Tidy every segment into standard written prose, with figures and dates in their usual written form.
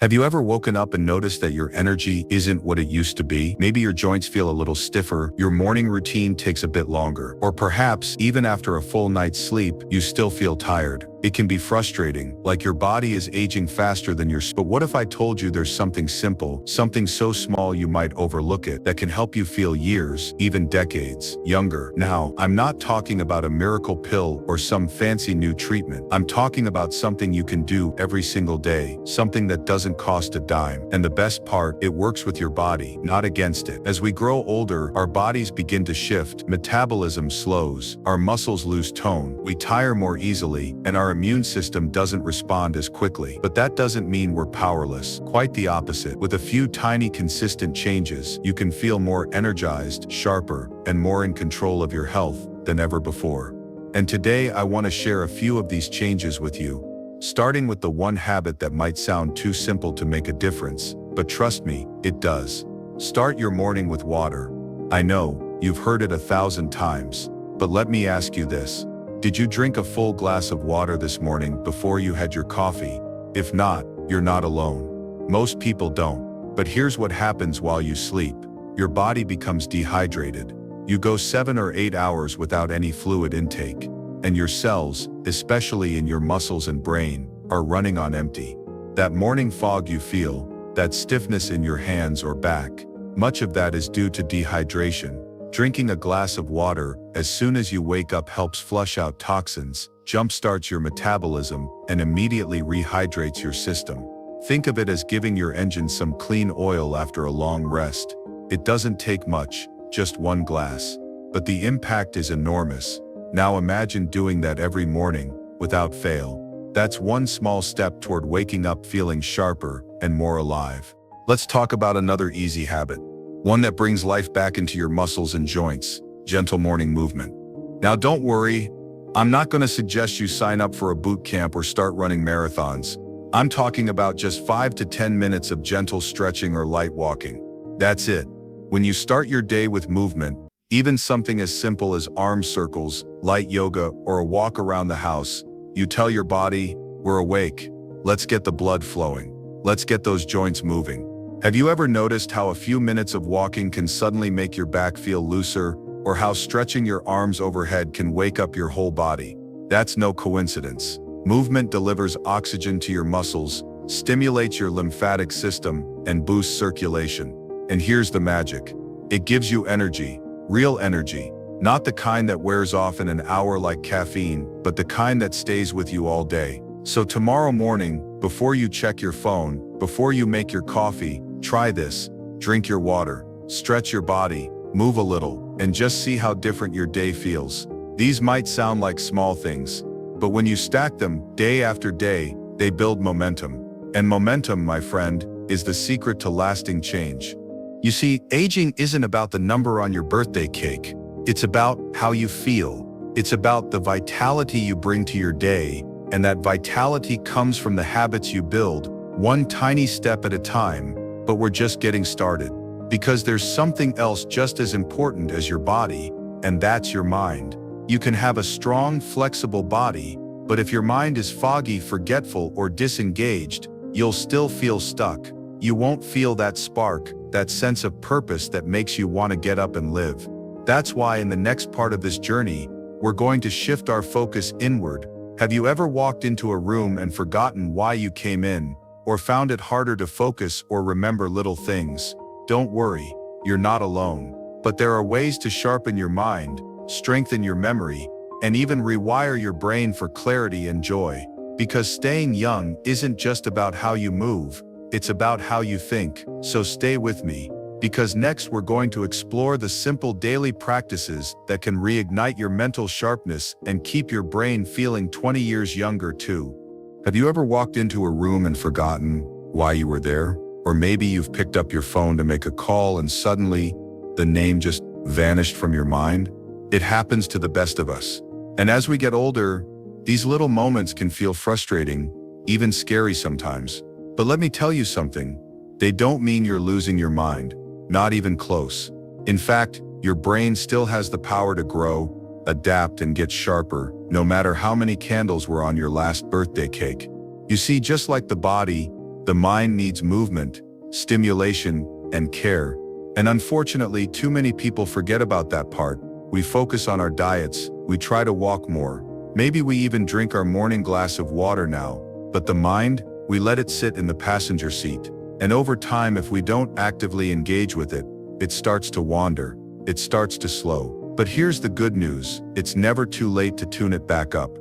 Have you ever woken up and noticed that your energy isn't what it used to be? Maybe your joints feel a little stiffer, your morning routine takes a bit longer, or perhaps, even after a full night's sleep, you still feel tired. It can be frustrating, like your body is aging faster than your But what if I told you there's something simple, something so small you might overlook it, that can help you feel years, even decades, younger? Now, I'm not talking about a miracle pill or some fancy new treatment. I'm talking about something you can do every single day, something that doesn't cost a dime. And the best part, it works with your body, not against it. As we grow older, our bodies begin to shift, metabolism slows, our muscles lose tone, we tire more easily, and our immune system doesn't respond as quickly. But that doesn't mean we're powerless. Quite the opposite. With a few tiny consistent changes, you can feel more energized, sharper, and more in control of your health than ever before. And today I want to share a few of these changes with you, starting with the one habit that might sound too simple to make a difference, but trust me, it does. Start your morning with water. I know, you've heard it 1,000 times, but let me ask you this. Did you drink a full glass of water this morning before you had your coffee? If not, you're not alone. Most people don't. But here's what happens while you sleep. Your body becomes dehydrated. You go 7 or 8 hours without any fluid intake. And your cells, especially in your muscles and brain, are running on empty. That morning fog you feel, that stiffness in your hands or back, much of that is due to dehydration. Drinking a glass of water as soon as you wake up helps flush out toxins, jumpstarts your metabolism, and immediately rehydrates your system. Think of it as giving your engine some clean oil after a long rest. It doesn't take much, just one glass. But the impact is enormous. Now imagine doing that every morning, without fail. That's one small step toward waking up feeling sharper and more alive. Let's talk about another easy habit. One that brings life back into your muscles and joints, gentle morning movement. Now don't worry, I'm not going to suggest you sign up for a boot camp or start running marathons. I'm talking about just 5 to 10 minutes of gentle stretching or light walking. That's it. When you start your day with movement, even something as simple as arm circles, light yoga, or a walk around the house, you tell your body, we're awake. Let's get the blood flowing. Let's get those joints moving. Have you ever noticed how a few minutes of walking can suddenly make your back feel looser, or how stretching your arms overhead can wake up your whole body? That's no coincidence. Movement delivers oxygen to your muscles, stimulates your lymphatic system, and boosts circulation. And here's the magic. It gives you energy, real energy, not the kind that wears off in an hour like caffeine, but the kind that stays with you all day. So tomorrow morning, before you check your phone, before you make your coffee, try this. Drink your water, stretch your body, move a little, and just see how different your day feels. These might sound like small things, but when you stack them day after day, they build momentum. And momentum, my friend, is the secret to lasting change. You see, aging isn't about the number on your birthday cake. It's about how you feel. It's about the vitality you bring to your day, and that vitality comes from the habits you build, one tiny step at a time. But we're just getting started. Because there's something else just as important as your body, and that's your mind. You can have a strong, flexible body, but if your mind is foggy, forgetful, or disengaged, you'll still feel stuck. You won't feel that spark, that sense of purpose that makes you want to get up and live. That's why in the next part of this journey, we're going to shift our focus inward. Have you ever walked into a room and forgotten why you came in, or found it harder to focus or remember little things? Don't worry, you're not alone. But there are ways to sharpen your mind, strengthen your memory, and even rewire your brain for clarity and joy. Because staying young isn't just about how you move, it's about how you think. So stay with me, because next we're going to explore the simple daily practices that can reignite your mental sharpness and keep your brain feeling 20 years younger too. Have you ever walked into a room and forgotten why you were there? Or maybe you've picked up your phone to make a call and suddenly the name just vanished from your mind? It happens to the best of us. And as we get older, these little moments can feel frustrating, even scary sometimes. But let me tell you something, they don't mean you're losing your mind, not even close. In fact, your brain still has the power to grow, adapt, and get sharper, no matter how many candles were on your last birthday cake. You see, just like the body, The mind needs movement, stimulation, and care. And unfortunately, too many people forget about that part. We focus on our diets, we try to walk more. Maybe we even drink our morning glass of water now. But the mind, we let it sit in the passenger seat. And over time, if we don't actively engage with it, it starts to wander. It starts to slow. But here's the good news. It's never too late to tune it back up.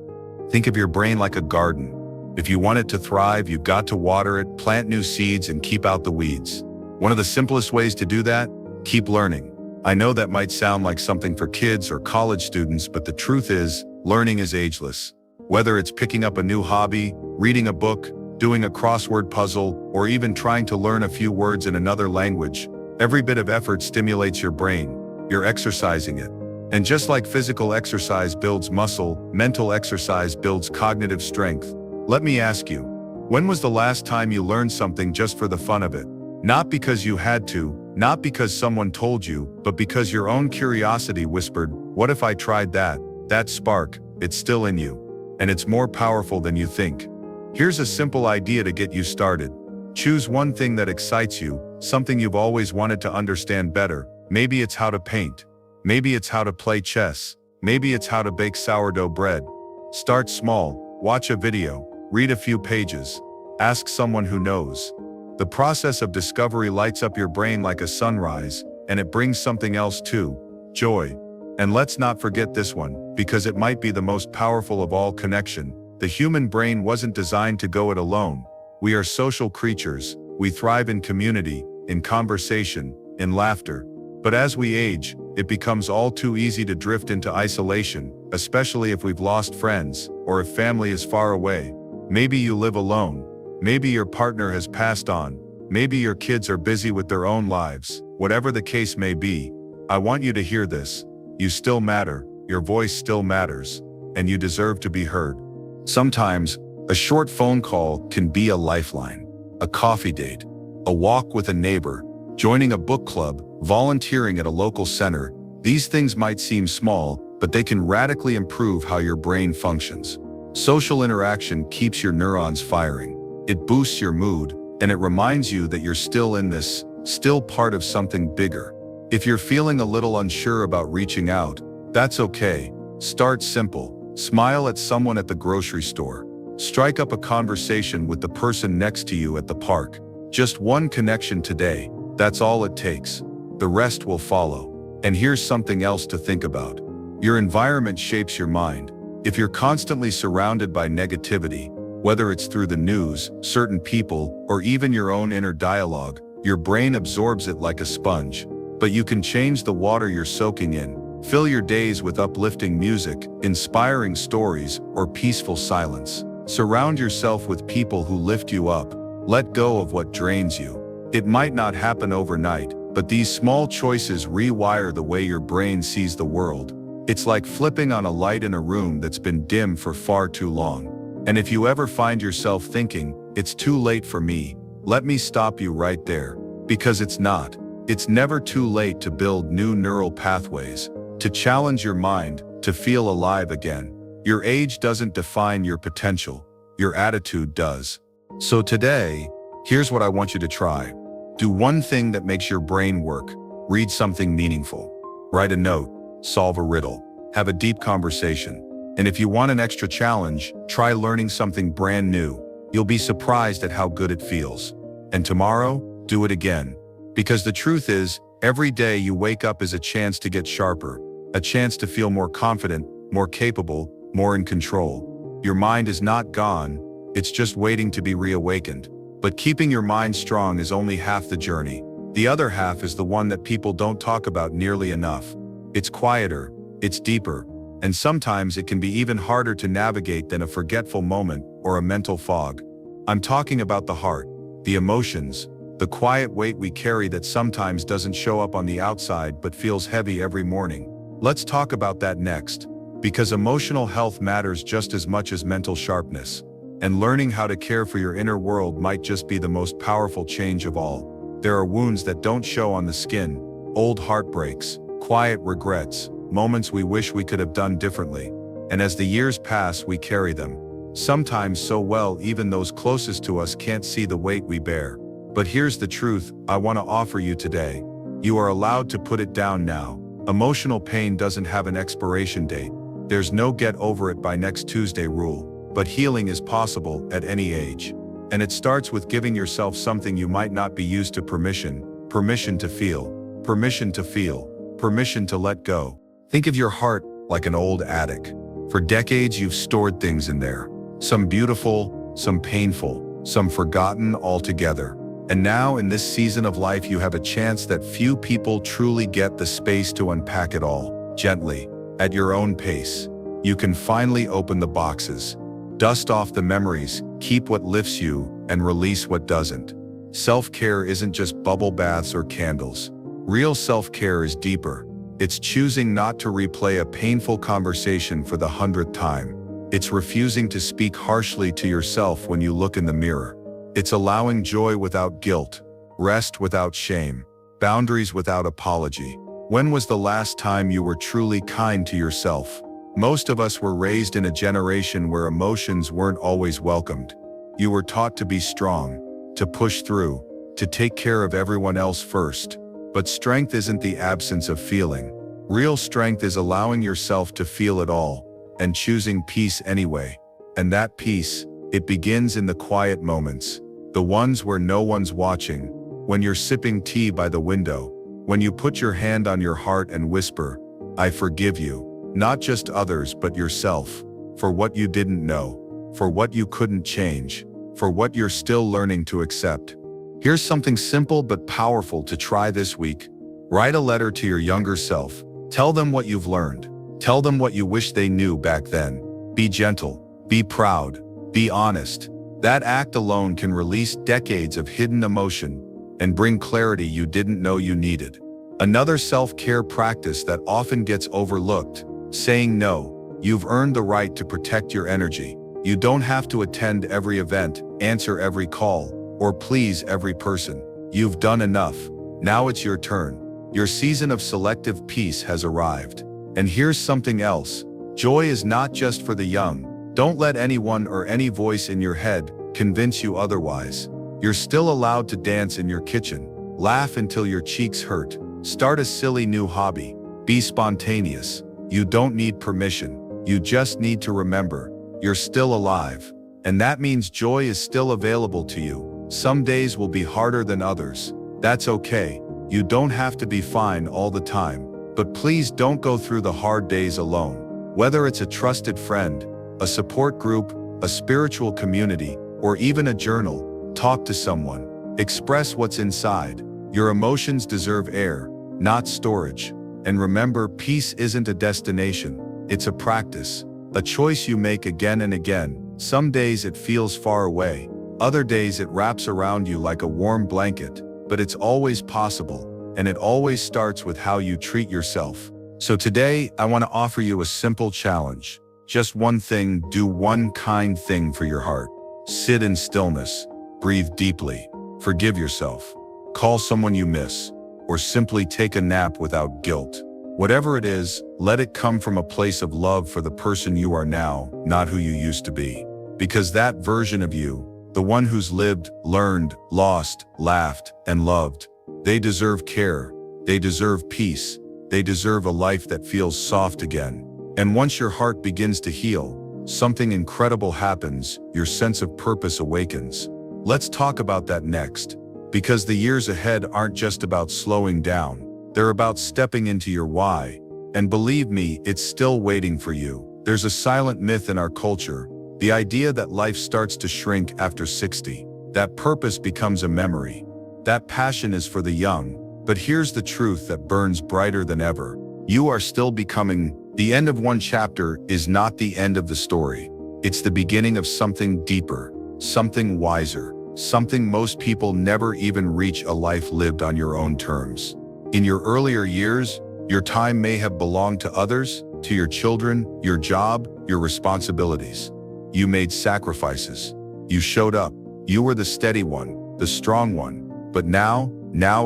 Think of your brain like a garden. If you want it to thrive, you've got to water it, plant new seeds, and keep out the weeds. One of the simplest ways to do that? Keep learning. I know that might sound like something for kids or college students, but the truth is, learning is ageless. Whether it's picking up a new hobby, reading a book, doing a crossword puzzle, or even trying to learn a few words in another language, every bit of effort stimulates your brain. You're exercising it. And just like physical exercise builds muscle, mental exercise builds cognitive strength. Let me ask you, when was the last time you learned something just for the fun of it? Not because you had to, not because someone told you, but because your own curiosity whispered, what if I tried that? That spark, it's still in you. And it's more powerful than you think. Here's a simple idea to get you started. Choose one thing that excites you, something you've always wanted to understand better. Maybe it's how to paint. Maybe it's how to play chess. Maybe it's how to bake sourdough bread. Start small, watch a video, read a few pages, ask someone who knows. The process of discovery lights up your brain like a sunrise, and it brings something else too, joy. And let's not forget this one, because it might be the most powerful of all: connection. The human brain wasn't designed to go it alone. We are social creatures. We thrive in community, in conversation, in laughter. But as we age, it becomes all too easy to drift into isolation, especially if we've lost friends, or if family is far away. Maybe you live alone. Maybe your partner has passed on. Maybe your kids are busy with their own lives. Whatever the case may be, I want you to hear this. You still matter, your voice still matters, and you deserve to be heard. Sometimes, a short phone call can be a lifeline. A coffee date, a walk with a neighbor, joining a book club, volunteering at a local center. These things might seem small, but they can radically improve how your brain functions. Social interaction keeps your neurons firing. It boosts your mood, and it reminds you that you're still in this, still part of something bigger. If you're feeling a little unsure about reaching out, that's okay. Start simple. Smile at someone at the grocery store. Strike up a conversation with the person next to you at the park. Just one connection today. That's all it takes. The rest will follow. And here's something else to think about. Your environment shapes your mind. If you're constantly surrounded by negativity, whether it's through the news, certain people, or even your own inner dialogue, your brain absorbs it like a sponge. But you can change the water you're soaking in. Fill your days with uplifting music, inspiring stories, or peaceful silence. Surround yourself with people who lift you up. Let go of what drains you. It might not happen overnight, but these small choices rewire the way your brain sees the world. It's like flipping on a light in a room that's been dim for far too long. And if you ever find yourself thinking, it's too late for me, let me stop you right there. Because it's not. It's never too late to build new neural pathways, to challenge your mind, to feel alive again. Your age doesn't define your potential. Your attitude does. So today, here's what I want you to try. Do one thing that makes your brain work. Read something meaningful. Write a note. Solve a riddle. Have a deep conversation. And if you want an extra challenge, try learning something brand new. You'll be surprised at how good it feels. And tomorrow, do it again. Because the truth is, every day you wake up is a chance to get sharper, a chance to feel more confident, more capable, more in control. Your mind is not gone, it's just waiting to be reawakened. But keeping your mind strong is only half the journey. The other half is the one that people don't talk about nearly enough. It's quieter, it's deeper, and sometimes it can be even harder to navigate than a forgetful moment or a mental fog. I'm talking about the heart, the emotions, the quiet weight we carry that sometimes doesn't show up on the outside but feels heavy every morning. Let's talk about that next, because emotional health matters just as much as mental sharpness. And learning how to care for your inner world might just be the most powerful change of all. There are wounds that don't show on the skin, old heartbreaks, quiet regrets, moments we wish we could have done differently. And as the years pass, we carry them. Sometimes so well even those closest to us can't see the weight we bear. But here's the truth I want to offer you today. You are allowed to put it down now. Emotional pain doesn't have an expiration date. There's no get over it by next Tuesday rule. But healing is possible at any age. And it starts with giving yourself something you might not be used to: permission. Permission to feel. Permission to feel. Permission to let go. Think of your heart like an old attic. For decades you've stored things in there. Some beautiful, some painful, some forgotten altogether. And now in this season of life you have a chance that few people truly get: the space to unpack it all, gently, at your own pace. You can finally open the boxes. Dust off the memories, keep what lifts you, and release what doesn't. Self-care isn't just bubble baths or candles. Real self-care is deeper. It's choosing not to replay a painful conversation for the 100th time. It's refusing to speak harshly to yourself when you look in the mirror. It's allowing joy without guilt, rest without shame, boundaries without apology. When was the last time you were truly kind to yourself? Most of us were raised in a generation where emotions weren't always welcomed. You were taught to be strong, to push through, to take care of everyone else first. But strength isn't the absence of feeling. Real strength is allowing yourself to feel it all, and choosing peace anyway. And that peace, it begins in the quiet moments. The ones where no one's watching. When you're sipping tea by the window. When you put your hand on your heart and whisper, "I forgive you." Not just others but yourself. For what you didn't know. For what you couldn't change. For what you're still learning to accept. Here's something simple but powerful to try this week. Write a letter to your younger self. Tell them what you've learned. Tell them what you wish they knew back then. Be gentle. Be proud. Be honest. That act alone can release decades of hidden emotion and bring clarity you didn't know you needed. Another self-care practice that often gets overlooked: saying no. You've earned the right to protect your energy. You don't have to attend every event, answer every call, or please every person. You've done enough. Now it's your turn. Your season of selective peace has arrived. And here's something else. Joy is not just for the young. Don't let anyone or any voice in your head convince you otherwise. You're still allowed to dance in your kitchen, laugh until your cheeks hurt, start a silly new hobby, be spontaneous. You don't need permission. You just need to remember, you're still alive. And that means joy is still available to you. Some days will be harder than others. That's okay. You don't have to be fine all the time. But please don't go through the hard days alone. Whether it's a trusted friend, a support group, a spiritual community, or even a journal, talk to someone. Express what's inside. Your emotions deserve air, not storage. And remember, peace isn't a destination. It's a practice, a choice you make again and again. Some days it feels far away. Other days it wraps around you like a warm blanket. But it's always possible. And it always starts with how you treat yourself. So today, I want to offer you a simple challenge. Just one thing: do one kind thing for your heart. Sit in stillness. Breathe deeply. Forgive yourself. Call someone you miss. Or simply take a nap without guilt. Whatever it is, let it come from a place of love for the person you are now, not who you used to be. Because that version of you, the one who's lived, learned, lost, laughed, and loved, they deserve care. They deserve peace. They deserve a life that feels soft again. And once your heart begins to heal, something incredible happens. Your sense of purpose awakens. Let's talk about that next. Because the years ahead aren't just about slowing down. They're about stepping into your why. And believe me, it's still waiting for you. There's a silent myth in our culture. The idea that life starts to shrink after 60. That purpose becomes a memory. That passion is for the young. But here's the truth that burns brighter than ever. You are still becoming. The end of one chapter is not the end of the story. It's the beginning of something deeper, something wiser, something most people never even reach: a life lived on your own terms. In your earlier years, your time may have belonged to others, to your children, your job, your responsibilities. You made sacrifices. You showed up. You were the steady one, the strong one. But now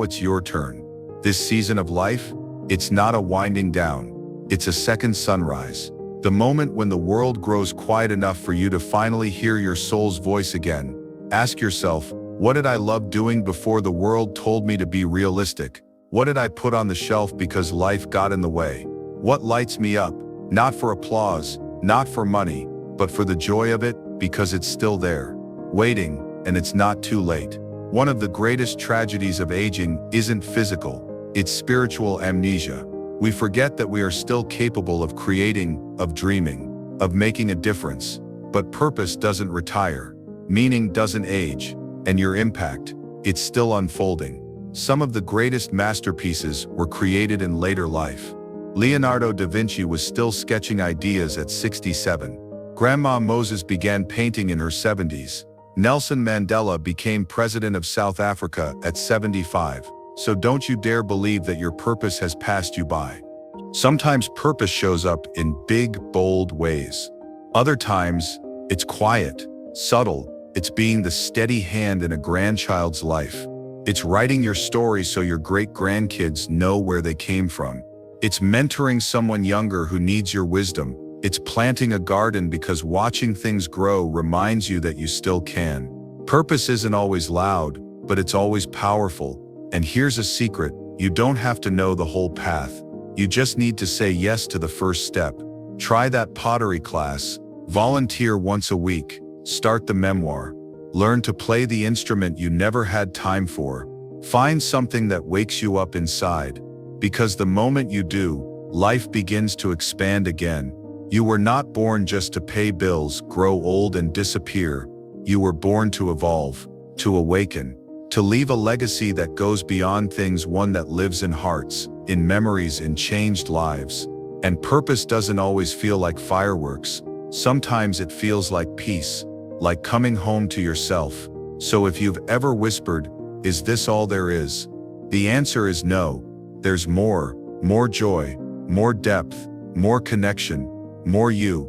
it's your turn. This season of life, it's not a winding down. It's a second sunrise. The moment when the world grows quiet enough for you to finally hear your soul's voice again. Ask yourself, what did I love doing before the world told me to be realistic? What did I put on the shelf because life got in the way? What lights me up? Not for applause, not for money, but for the joy of it, because it's still there, waiting, and it's not too late. One of the greatest tragedies of aging isn't physical, it's spiritual amnesia. We forget that we are still capable of creating, of dreaming, of making a difference. But purpose doesn't retire, meaning doesn't age, and your impact, it's still unfolding. Some of the greatest masterpieces were created in later life. Leonardo da Vinci was still sketching ideas at 67. Grandma Moses began painting in her 70s. Nelson Mandela became president of South Africa at 75. So don't you dare believe that your purpose has passed you by. Sometimes purpose shows up in big, bold ways. Other times, it's quiet, subtle. It's being the steady hand in a grandchild's life. It's writing your story so your great-grandkids know where they came from. It's mentoring someone younger who needs your wisdom. It's planting a garden because watching things grow reminds you that you still can. Purpose isn't always loud, but it's always powerful. And here's a secret, you don't have to know the whole path. You just need to say yes to the first step. Try that pottery class, volunteer once a week, start the memoir, learn to play the instrument you never had time for. Find something that wakes you up inside. Because the moment you do, life begins to expand again. You were not born just to pay bills, grow old and disappear. You were born to evolve, to awaken, to leave a legacy that goes beyond things, one that lives in hearts, in memories, in changed lives. And purpose doesn't always feel like fireworks. Sometimes it feels like peace, like coming home to yourself. So if you've ever whispered, "Is this all there is?" The answer is no. There's more joy, more depth, more connection, more you.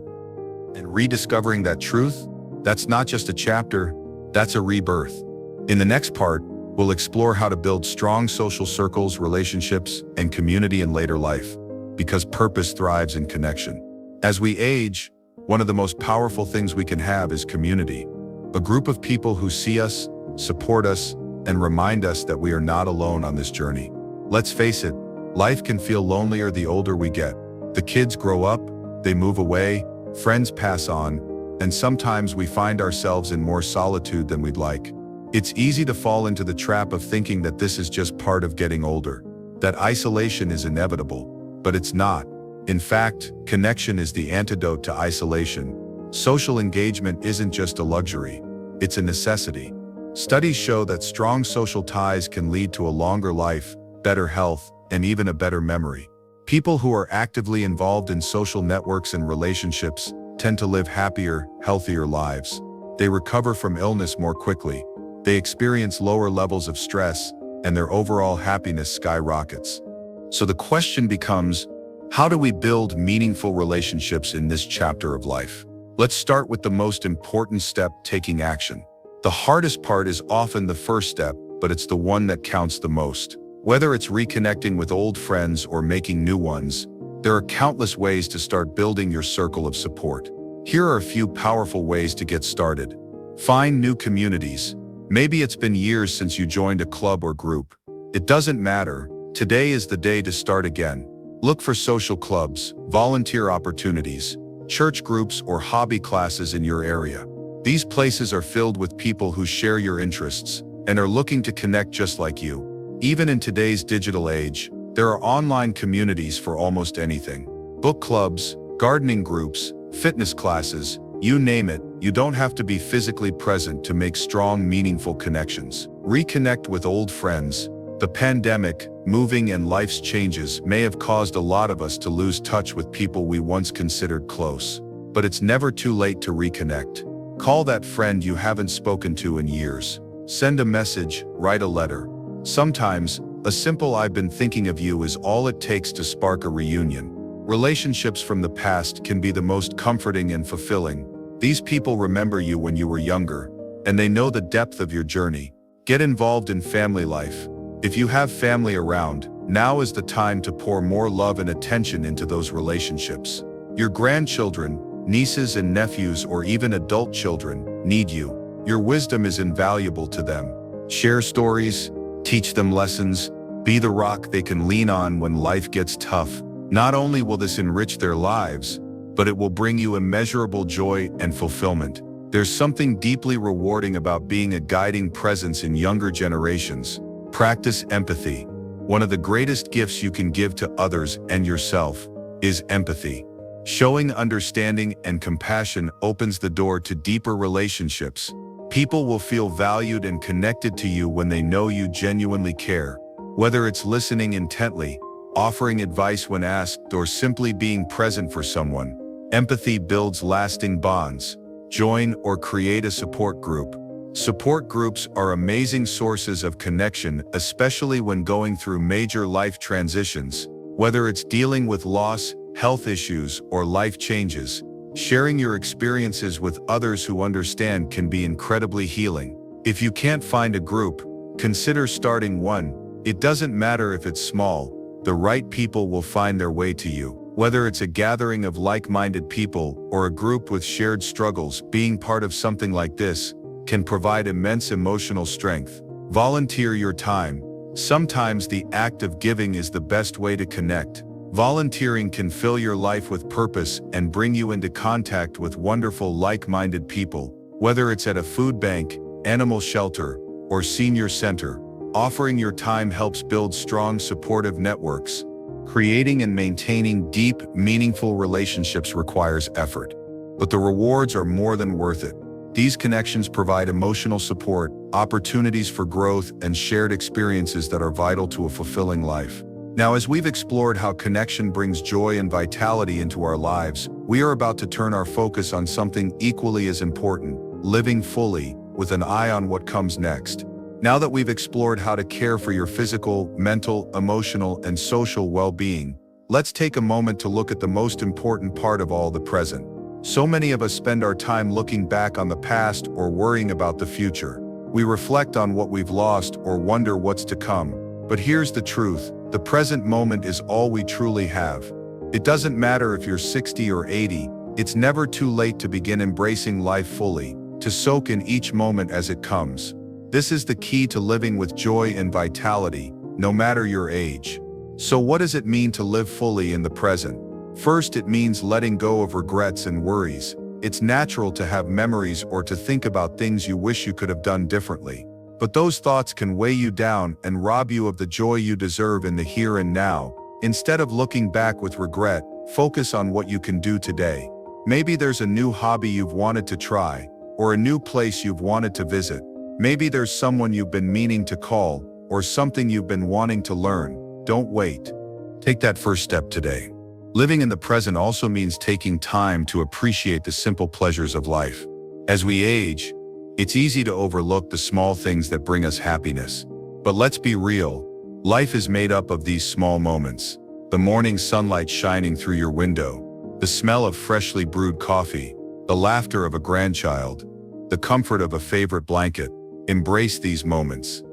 And rediscovering that truth, that's not just a chapter, that's a rebirth. In the next part, we'll explore how to build strong social circles, relationships, and community in later life, because purpose thrives in connection. As we age, one of the most powerful things we can have is community. A group of people who see us, support us, and remind us that we are not alone on this journey. Let's face it, life can feel lonelier the older we get. The kids grow up, they move away, friends pass on, and sometimes we find ourselves in more solitude than we'd like. It's easy to fall into the trap of thinking that this is just part of getting older, that isolation is inevitable, but it's not. In fact, connection is the antidote to isolation. Social engagement isn't just a luxury, it's a necessity. Studies show that strong social ties can lead to a longer life, better health, and even a better memory. People who are actively involved in social networks and relationships tend to live happier, healthier lives. They recover from illness more quickly. They experience lower levels of stress, and their overall happiness skyrockets. So the question becomes, how do we build meaningful relationships in this chapter of life? Let's start with the most important step, taking action. The hardest part is often the first step, but it's the one that counts the most. Whether it's reconnecting with old friends or making new ones, there are countless ways to start building your circle of support. Here are a few powerful ways to get started. Find new communities. Maybe it's been years since you joined a club or group. It doesn't matter. Today is the day to start again. Look for social clubs, volunteer opportunities, church groups, or hobby classes in your area. These places are filled with people who share your interests and are looking to connect just like you. Even in today's digital age, there are online communities for almost anything. Book clubs, gardening groups, fitness classes, you name it. You don't have to be physically present to make strong, meaningful connections. Reconnect with old friends. The pandemic, moving, and life's changes may have caused a lot of us to lose touch with people we once considered close. But it's never too late to reconnect. Call that friend you haven't spoken to in years. Send a message, write a letter. Sometimes, a simple "I've been thinking of you" is all it takes to spark a reunion. Relationships from the past can be the most comforting and fulfilling. These people remember you when you were younger, and they know the depth of your journey. Get involved in family life. If you have family around, now is the time to pour more love and attention into those relationships. Your grandchildren, nieces and nephews, or even adult children need you. Your wisdom is invaluable to them. Share stories, teach them lessons, be the rock they can lean on when life gets tough. Not only will this enrich their lives, but it will bring you immeasurable joy and fulfillment. There's something deeply rewarding about being a guiding presence in younger generations. Practice empathy. One of the greatest gifts you can give to others and yourself is empathy. Showing understanding and compassion opens the door to deeper relationships. People will feel valued and connected to you when they know you genuinely care. Whether it's listening intently, offering advice when asked, or simply being present for someone, empathy builds lasting bonds. Join or create a support group. Support groups are amazing sources of connection, especially when going through major life transitions. Whether it's dealing with loss, health issues, or life changes, sharing your experiences with others who understand can be incredibly healing. If you can't find a group, consider starting one. It doesn't matter if it's small, the right people will find their way to you. Whether it's a gathering of like-minded people or a group with shared struggles, being part of something like this can provide immense emotional strength. Volunteer your time. Sometimes the act of giving is the best way to connect. Volunteering can fill your life with purpose and bring you into contact with wonderful like-minded people. Whether it's at a food bank, animal shelter, or senior center, offering your time helps build strong, supportive networks. Creating and maintaining deep, meaningful relationships requires effort, but the rewards are more than worth it. These connections provide emotional support, opportunities for growth, and shared experiences that are vital to a fulfilling life. Now, as we've explored how connection brings joy and vitality into our lives, we are about to turn our focus on something equally as important: living fully, with an eye on what comes next. Now that we've explored how to care for your physical, mental, emotional, and social well-being, let's take a moment to look at the most important part of all: the present. So many of us spend our time looking back on the past or worrying about the future. We reflect on what we've lost or wonder what's to come. But here's the truth: the present moment is all we truly have. It doesn't matter if you're 60 or 80, it's never too late to begin embracing life fully, to soak in each moment as it comes. This is the key to living with joy and vitality, no matter your age. So what does it mean to live fully in the present? First, it means letting go of regrets and worries. It's natural to have memories or to think about things you wish you could have done differently. But those thoughts can weigh you down and rob you of the joy you deserve in the here and now. Instead of looking back with regret, focus on what you can do today. Maybe there's a new hobby you've wanted to try, or a new place you've wanted to visit. Maybe there's someone you've been meaning to call, or something you've been wanting to learn. Don't wait. Take that first step today. Living in the present also means taking time to appreciate the simple pleasures of life. As we age, it's easy to overlook the small things that bring us happiness. But let's be real, life is made up of these small moments. The morning sunlight shining through your window, the smell of freshly brewed coffee, the laughter of a grandchild, the comfort of a favorite blanket. Embrace these moments.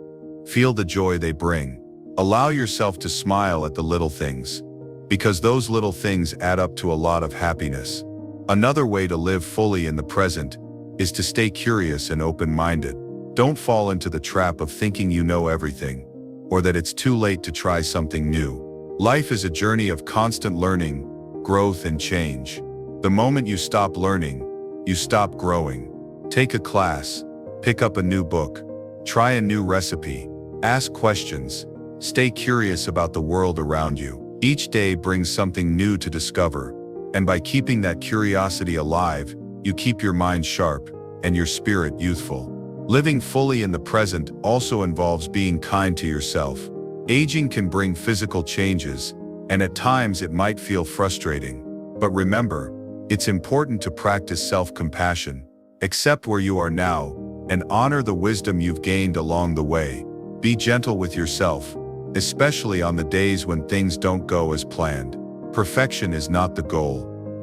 Feel the joy they bring. Allow yourself to smile at the little things, because those little things add up to a lot of happiness. Another way to live fully in the present is to stay curious and open-minded. Don't fall into the trap of thinking you know everything, or that it's too late to try something new. Life is a journey of constant learning, growth, and change. The moment you stop learning, you stop growing. Take a class, pick up a new book, try a new recipe, ask questions, stay curious about the world around you. Each day brings something new to discover, and by keeping that curiosity alive, you keep your mind sharp and your spirit youthful. Living fully in the present also involves being kind to yourself. Aging can bring physical changes, and at times it might feel frustrating. But remember, it's important to practice self-compassion. Accept where you are now, and honor the wisdom you've gained along the way. Be gentle with yourself, especially on the days when things don't go as planned. Perfection is not the goal.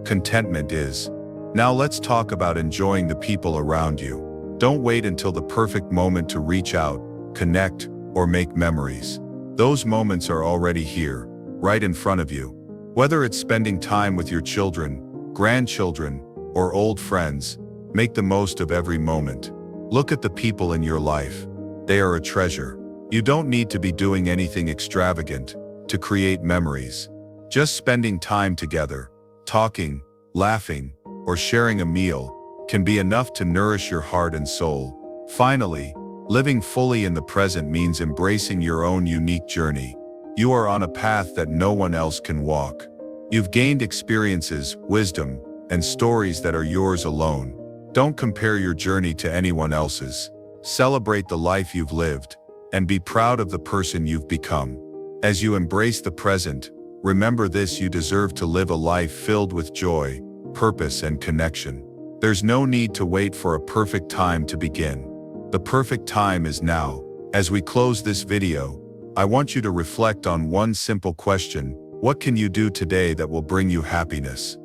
Contentment is. Now let's talk about enjoying the people around you. Don't wait until the perfect moment to reach out, connect, or make memories. Those moments are already here, right in front of you. Whether it's spending time with your children, grandchildren, or old friends, make the most of every moment. Look at the people in your life. They are a treasure. You don't need to be doing anything extravagant to create memories. Just spending time together, talking, laughing, or sharing a meal can be enough to nourish your heart and soul. Finally, living fully in the present means embracing your own unique journey. You are on a path that no one else can walk. You've gained experiences, wisdom, and stories that are yours alone. Don't compare your journey to anyone else's. Celebrate the life you've lived, and be proud of the person you've become. As you embrace the present, remember this: you deserve to live a life filled with joy, purpose, and connection. There's no need to wait for a perfect time to begin. The perfect time is now. As we close this video, I want you to reflect on one simple question: what can you do today that will bring you happiness?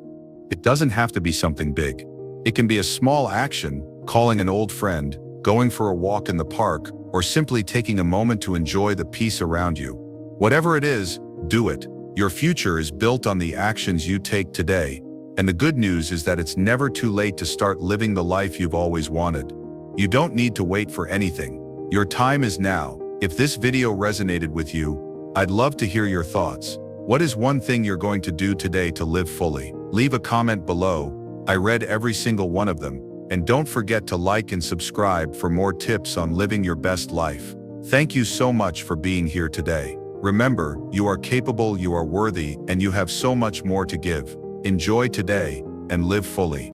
It doesn't have to be something big. It can be a small action, calling an old friend, going for a walk in the park, or simply taking a moment to enjoy the peace around you. Whatever it is, do it. Your future is built on the actions you take today. And the good news is that it's never too late to start living the life you've always wanted. You don't need to wait for anything. Your time is now. If this video resonated with you, I'd love to hear your thoughts. What is one thing you're going to do today to live fully? Leave a comment below. I read every single one of them. And don't forget to like and subscribe for more tips on living your best life. Thank you so much for being here today. Remember, you are capable, you are worthy, and you have so much more to give. Enjoy today and live fully.